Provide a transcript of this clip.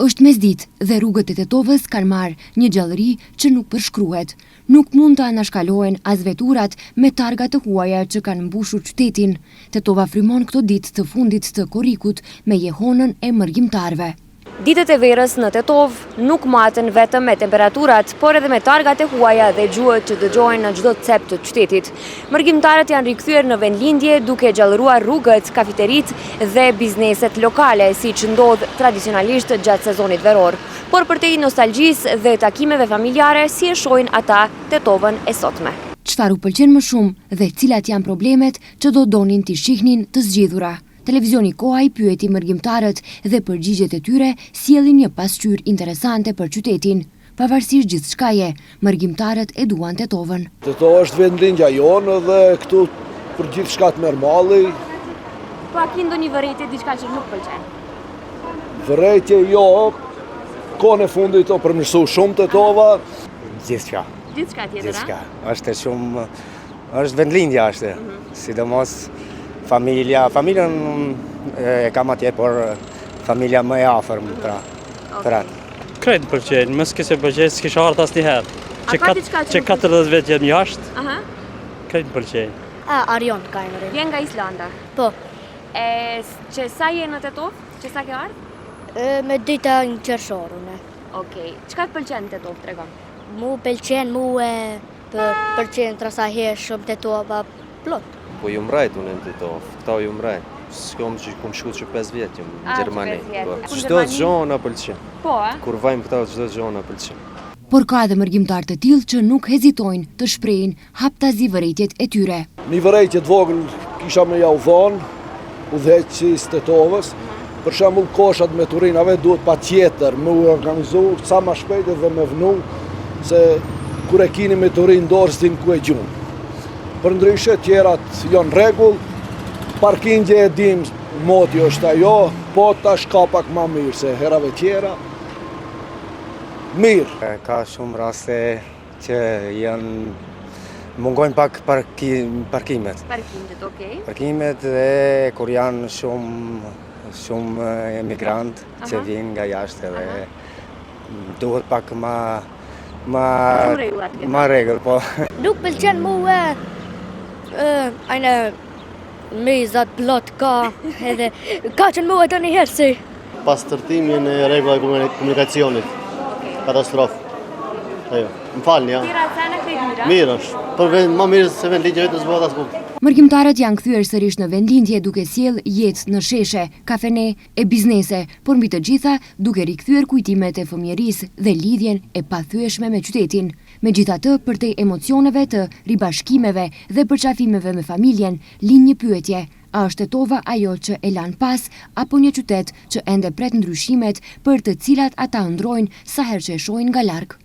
Është mesditë dhe rrugët e Tetovës kanë marrë një gjallëri që nuk përshkruhet. Nuk mund të anashkalohen as veturat me targa të huaja që kanë mbushur qytetin. Tetova frymon këto ditë të fundit të korrikut me jehonën e mërgjimtarëve. Ditët e verës në Tetov nuk maten vetëm me temperaturat, por edhe me targat e huaja dhe gjuhët që dëgjohen në çdo cep të qytetit. Mërgjimtarët janë rikthyer në vendlindje duke gjallëruar rrugët, kafeteritë dhe bizneset lokale, siç ndodh tradicionalisht gjatë sezonit veror. Por përtej nostalgjisë dhe takimeve familjare, si e shohin ata Tetovën e sotme. Çfarë u pëlqen më shumë dhe cilat janë problemet që do donin t'i shihnin të zgjidhura? Televizioni Koha i pyeti mërgjimtarët dhe përgjigjet e tyre sjellin një pasqyrë interesante për qytetin. Pavarësisht gjithçkaje, mërgjimtarët e duan Tetovën. Tetova është vendlindja jonë dhe këtu për gjithçka të merr malli. Po a ki ndonjë vërejtje diçka që nuk pëlqen? Vërejtje jo, kohën e fundit o përmirësu shumë Tetova. Gjithçka. Gjithçka tjetër, Gjithçka. Është shumë, është vendlindja është. Sidomos familjen e kam atje, por familja më e afërm për atë. Krejt pëlqejnë, më s'ke se pëlqejnë, s'kisha ardhur asnjëherë. Që 40 vjet jam jashtë. Krejt pëlqejnë. Arion ka emrin. Vjen nga Islanda. Po. Që sa je në Tetovë? Që sa ke ardhur? Me dita në qershorun. Okej. Çka të pëlqen në Tetovë, tregon? Mu pëlqen pëlqen trasahe shumë Tetova plot. Po ju mrejt unë në Tetovë, këta ju mrejt. S'kom që kum shku që 5 vjet jam në Gjermani. Çdo gjë na pëlqen. Po, Kur vajm këta çdo gjë na pëlqen. Por ka edhe mërgjimtar të tillë që nuk hezitojnë të shprehin haptazi vërejtjet e tyre. Një vërejtje të vogël kisha me ja u dhonë, udhëheqësis Tetovës. Për shembull koshat me turinave duhet patjetër me u organizu sa më shpejt dhe me vënu, se kur e kini me turinë dorë s'din ku e gjun. Për ndryshe tjerat janë rregull, parkingje e dim moti është ajo, po tash ka pak më mirë se herave tjera. Mirë. Ka shumë raste që mungojnë pak parkimet. Parkimet, okej. Parkimet dhe kur janë shumë emigrant që vinë nga jashtë dhe duhet pak ma rregull, po. Nuk pëlqen mua mezat plot ka edhe ka që mua të një herë si. Pas tërtimin e rregullave e komunikacionit. Katastrofë. Ajo. Më falni, ja. Mirë është. Por më mirë se vendlindje vetë s'bëhet asgjë. Mërgjimtarët janë kthyer sërish në vendlindje duke sjell jetë në sheshe, kafene e biznese, por mbi të gjitha duke rikthyer kujtimet e fëmijërisë dhe lidhjen e pathyeshme me qytetin. Megjithatë, përtej emocioneve të ribashkimeve dhe përqafimeve me familjen, lind një pyetje: a është Tetova ajo që e lan pas, apo një qytet që ende pret ndryshimet për të cilat ata ëndrojnë sa herë që e shohin nga larg?